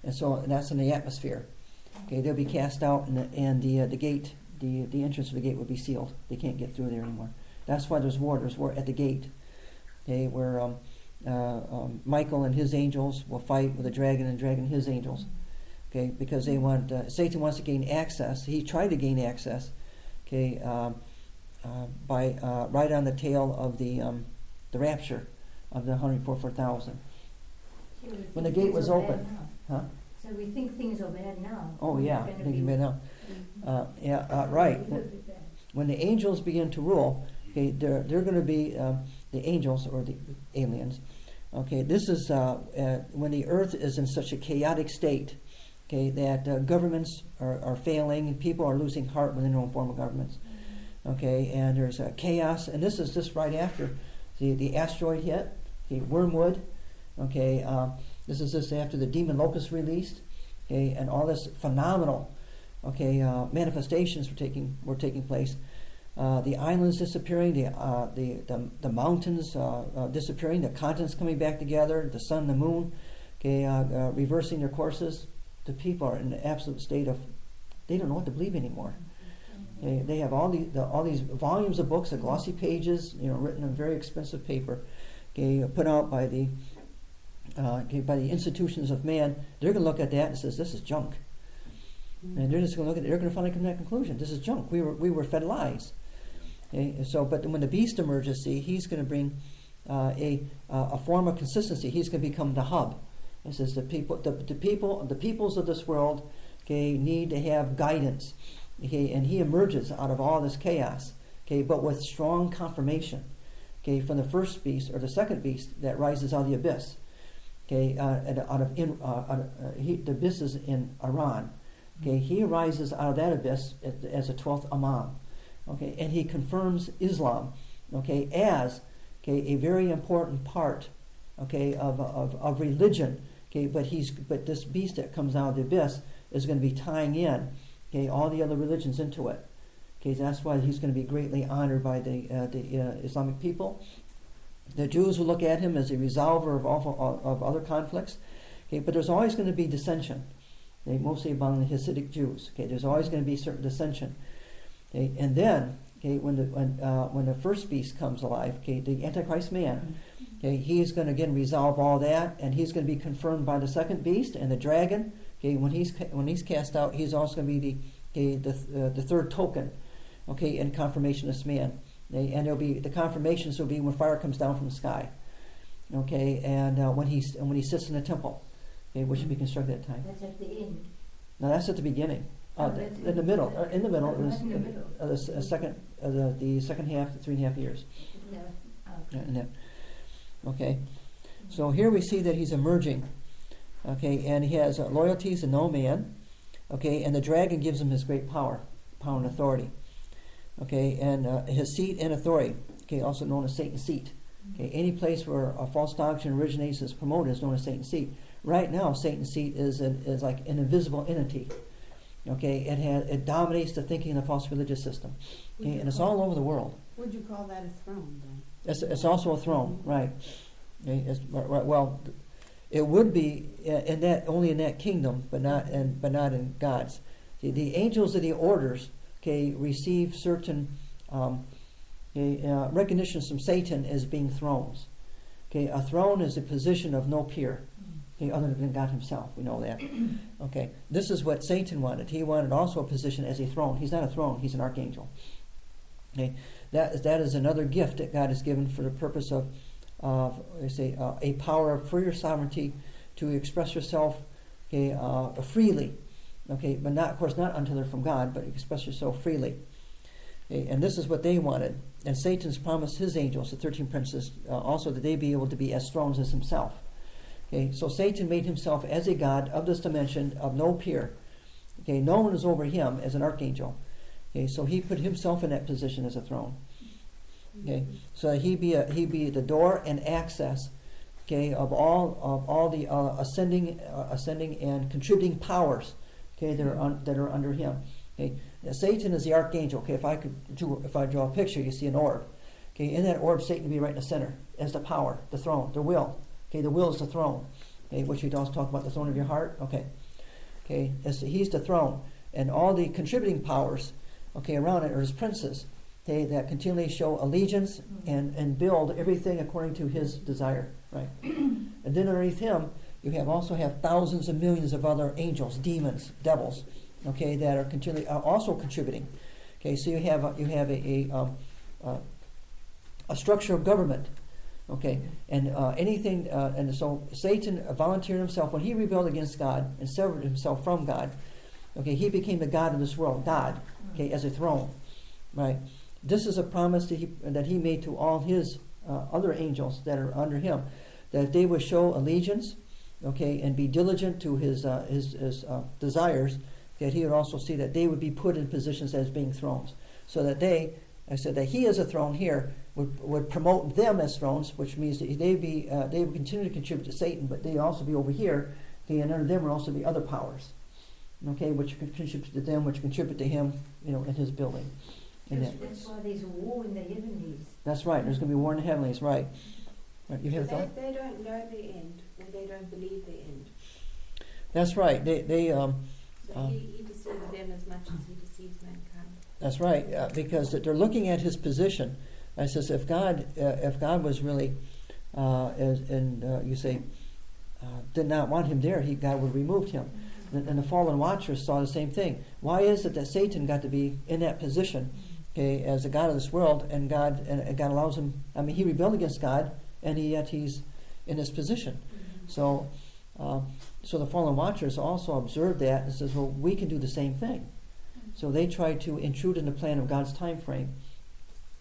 And so that's in the atmosphere. Okay, they'll be cast out, and the gate, the entrance of the gate will be sealed. They can't get through there anymore. That's why there's war. There's war at the gate. Okay, where Michael and his angels will fight with the dragon, and dragon and his angels. Okay, because they want Satan wants to gain access. He tried to gain access. Okay, by right on the tail of the rapture of the 144,000. When the gate was open, huh? So we think things are bad now. Oh yeah, things are bad now. Right. When the angels begin to rule, okay, they're going to be the angels or the aliens. Okay, this is when the earth is in such a chaotic state. Okay, that governments are failing, and people are losing heart within their own form of governments. Okay, and there's chaos, and this is just right after the asteroid hit. Okay, wormwood. Okay, this is just after the demon locust released. Okay, and all this phenomenal, manifestations were taking place. The islands disappearing, the mountains disappearing, the continents coming back together, the sun, the moon, reversing their courses. The people are in an absolute state of, they don't know what to believe anymore. They have all these volumes of books, the glossy pages, written on very expensive paper, put out by the institutions of man. They're going to look at that and says, this is junk. And they're just going to look at it. They're going to finally come to that conclusion. This is junk. We were fed lies. Okay? So, but when the beast emerges, he's going to bring a form of consistency. He's going to become the hub. It says the peoples of this world, need to have guidance. And he emerges out of all this chaos. But with strong confirmation. From the first beast or the second beast that rises out of the abyss. The abyss is in Iran. He rises out of that abyss as a 12th Imam. And he confirms Islam. As a very important part. Of religion. But this beast that comes out of the abyss is going to be tying in all the other religions into it. That's why he's going to be greatly honored by the Islamic people. The Jews will look at him as a resolver of other conflicts. But there's always going to be dissension. Mostly among the Hasidic Jews. There's always going to be certain dissension. And then, when the first beast comes alive, the Antichrist man, he's going to again resolve all that, and he's going to be confirmed by the second beast and the dragon. When he's cast out, he's also going to be the third token. In confirmation of this man. And there'll be the confirmations will be when fire comes down from the sky. And when he sits in the temple, which will be constructed at that time. That's at the end. No, that's at the beginning. In the middle. In the middle. The second half, the 3.5 years. Okay. So here we see that he's emerging. And he has loyalties to no man. And the dragon gives him his great power and authority. And his seat and authority, also known as Satan's seat. Any place where a false doctrine originates is promoted is known as Satan's seat. Right now, Satan's seat is like an invisible entity. It dominates the thinking of the false religious system. And it's all over the world. Would you call that a throne then? It's also a throne, right? Well, it would be only in that kingdom, but not in God's. The angels of the orders, receive certain recognitions from Satan as being thrones. Okay, a throne is a position of no peer. Okay, other than God himself, we know that. Okay, this is what Satan wanted. He wanted also a position as a throne. He's not a throne, he's an archangel. Okay, that is another gift that God has given for the purpose of a power of freer sovereignty to express yourself, okay, freely. Okay, but not, of course, not until they're from God, but express yourself freely. Okay, and this is what they wanted. And Satan's promised his angels, the 13 princes, also that they be able to be as thrones as himself. Okay, so Satan made himself as a god of this dimension of no peer. Okay, no one is over him as an archangel. Okay, so he put himself in that position as a throne. Okay, so he be the door and access, okay, of all the ascending and contributing powers, okay, that are under him. Okay, now, Satan is the archangel. Okay, if I draw a picture, you see an orb. Okay, in that orb, Satan will be right in the center as the power, the throne, the will. Okay, the will is the throne. Okay, which we also talk about the throne of your heart. Okay, he's the throne, and all the contributing powers, okay, around it are his princes. Okay, that continually show allegiance and build everything according to his desire. Right, and then underneath him, you also have thousands and millions of other angels, demons, devils. Okay, that are also contributing. Okay, so you have a structure of government. Okay, and anything, and so Satan volunteered himself when he rebelled against God and severed himself from God. Okay, he became the god of this world, God. Okay, as a throne, right? This is a promise that he made to all his other angels that are under him, that if they would show allegiance, okay, and be diligent to his desires, that he would also see that they would be put in positions as being thrones, so that that he as a throne here would promote them as thrones, which means that they would continue to contribute to Satan, but they also be over here, okay, and under them would also be other powers, okay, which contribute to them, which contribute to him, in his building. That's why there's a war in the heavenlies. That's right. There's going to be war in the heavenlies, right? You have a thought? They don't know the end, or they don't believe the end. That's right. So he deceives them as much as he deceives mankind. That's right, because they're looking at his position. I says, if God was really, did not want him there, God would have removed him. And the fallen watchers saw the same thing. Why is it that Satan got to be in that position, okay, as the god of this world, and God allows him? I mean, he rebelled against God, and yet he's in this position. So the fallen watchers also observed that and says, well, we can do the same thing. So they tried to intrude in the plan of God's time frame,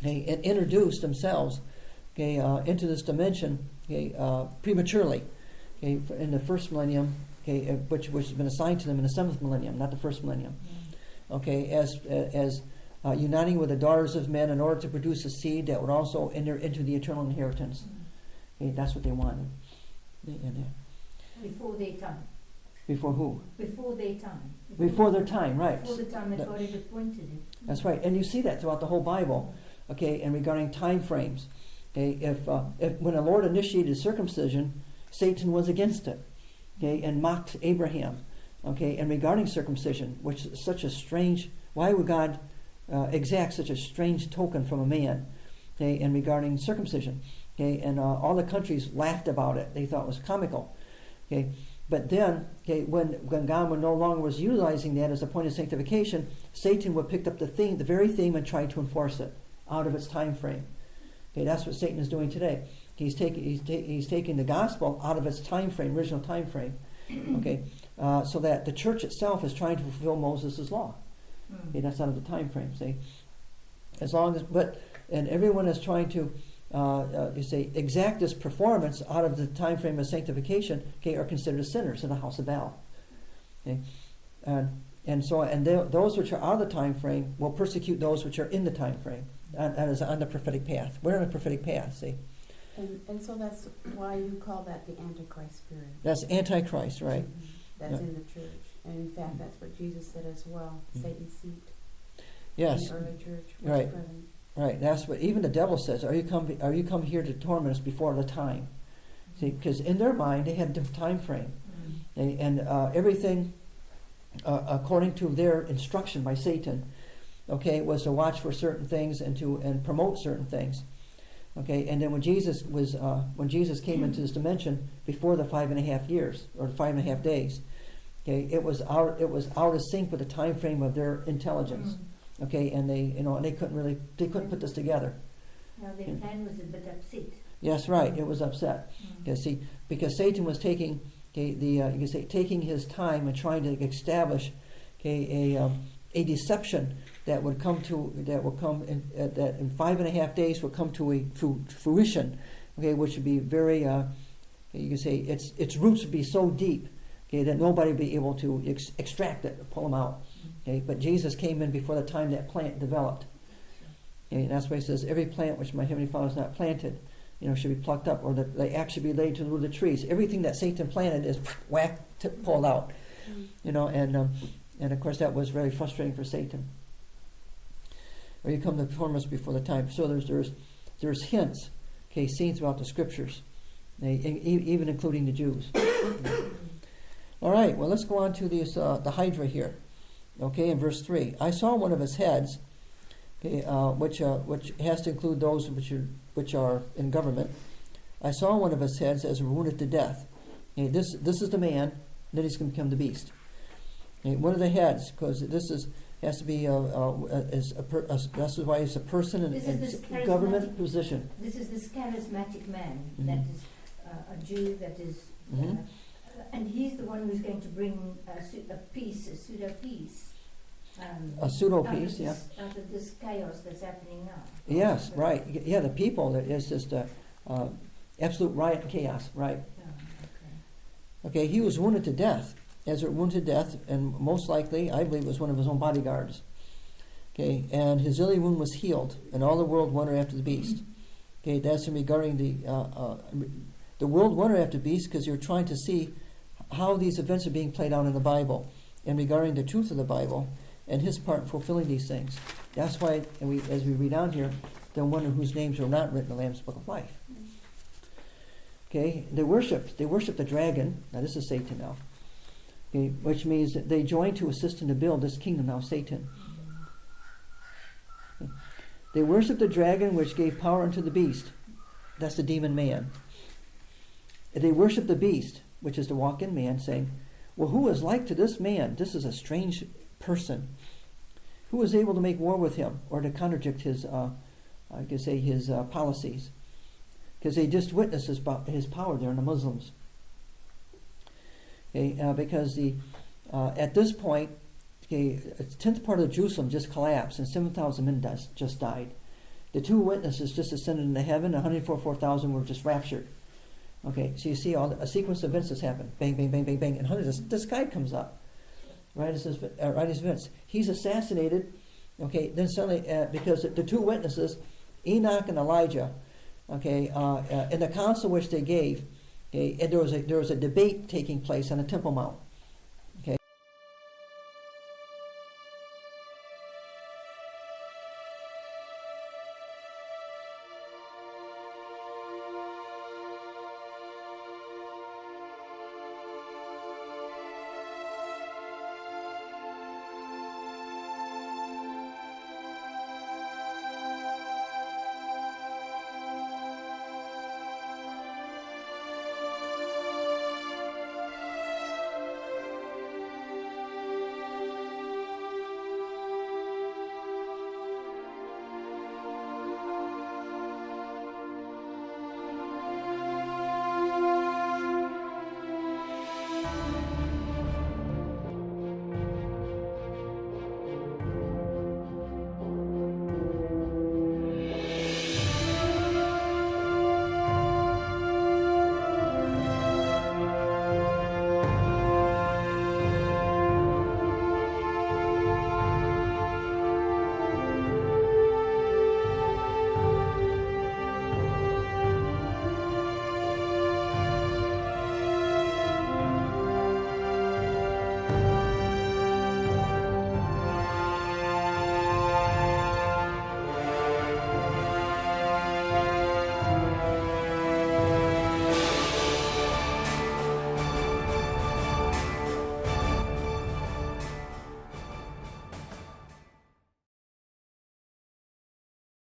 okay, and introduce themselves, okay, into this dimension, okay, prematurely, okay, in the first millennium, okay, which has been assigned to them in the 7th millennium, not the first millennium, okay, as uniting with the daughters of men in order to produce a seed that would also enter into the eternal inheritance. Okay, that's what they wanted. Before their time. Before who? Before their time. Before their time, right. Before the time that God had appointed it. That's right, and you see that throughout the whole Bible, okay, and regarding time frames. Okay, if when the Lord initiated circumcision, Satan was against it, okay, and mocked Abraham, okay, and regarding circumcision, which is such a strange, why would God exact such a strange token from a man, okay, and regarding circumcision, okay, and all the countries laughed about it. They thought it was comical, okay. But then, okay, when God no longer was utilizing that as a point of sanctification, Satan would pick up the very theme, and try to enforce it out of its time frame. Okay, that's what Satan is doing today. He's taking the gospel out of its time frame, original time frame. Okay, so that the church itself is trying to fulfill Moses' law. Okay, that's out of the time frame. See, and everyone is trying to exact this performance out of the time frame of sanctification, okay, are considered sinners in the house of Baal. Okay, those which are out of the time frame will persecute those which are in the time frame. That is on the prophetic path. We're on the prophetic path. See, and so that's why you call that the Antichrist spirit. That's Antichrist, right? That's in the church, and in fact, that's what Jesus said as well. Satan's seat. Yes. In the early church, right. Right, that's what even the devil says. Are you come here to torment us before the time? See, because in their mind they had a different time frame, and everything according to their instruction by Satan, okay, was to watch for certain things and promote certain things, Okay, and then when Jesus came into this dimension before the 5.5 years or 5.5 days, okay, it was out of sync with the time frame of their intelligence. Okay, and they couldn't put this together. Now their plan was a bit upset. Yes, right. It was upset. Okay, see, because Satan was taking you can say taking his time and trying to establish a deception that would come that in 5.5 days would come to a fruition. Okay, which would be very you can say its roots would be so deep, okay, that nobody would be able to extract it, pull them out. Okay, but Jesus came in before the time that plant developed. Okay, and that's why he says every plant which my heavenly Father has not planted, should be plucked up, or that they actually be laid to the root of the trees. Everything that Satan planted is pulled out. And of course that was very frustrating for Satan. Or you come to perform us before the time. So there's hints, okay, seen throughout the scriptures, even including the Jews. All right, well, let's go on to the Hydra here. Okay, in verse 3, I saw one of his heads, okay, which has to include those which are in government. I saw one of his heads as wounded to death. Okay, this is the man, then he's going to become the beast. Okay, one of the heads, because has to be that's why it's a person in government position. This is this charismatic man that is a Jew that is, and he's the one who's going to bring a pseudo peace. A pseudo peace, yeah. Out of this chaos that's happening now. Yes, right. Yeah, the people, that is just absolute riot and chaos, right? Okay, he was wounded to death. Ezra wounded to death, and most likely, I believe, it was one of his own bodyguards. Okay, and his early wound was healed, and all the world wondered after the beast. Okay, that's regarding the world wondered after the beast because you're trying to see how these events are being played out in the Bible, and regarding the truth of the Bible and his part in fulfilling these things. That's why, as we read on here, they'll wonder whose names are not written in the Lamb's Book of Life. Okay, they worship the dragon. Now this is Satan now. Okay, which means that they join to assist him to build this kingdom now, Satan. Okay. They worship the dragon which gave power unto the beast. That's the demon man. They worship the beast, which is the walk-in man, saying, well, who is like to this man? This is a strange person. Who is able to make war with him or to contradict his policies? Because they just witnessed his power there in the Muslims. Okay, because at this point, okay, a 10th part of Jerusalem just collapsed and 7,000 men just died. The two witnesses just ascended into heaven, 144,000 were just raptured. Okay, so you see a sequence of events that's happened. Bang, bang, bang, bang, bang, and this guy comes up. Right as events. He's assassinated. Okay, then suddenly, because the two witnesses, Enoch and Elijah, okay, in the council which they gave, okay, and there was a debate taking place on the Temple Mount.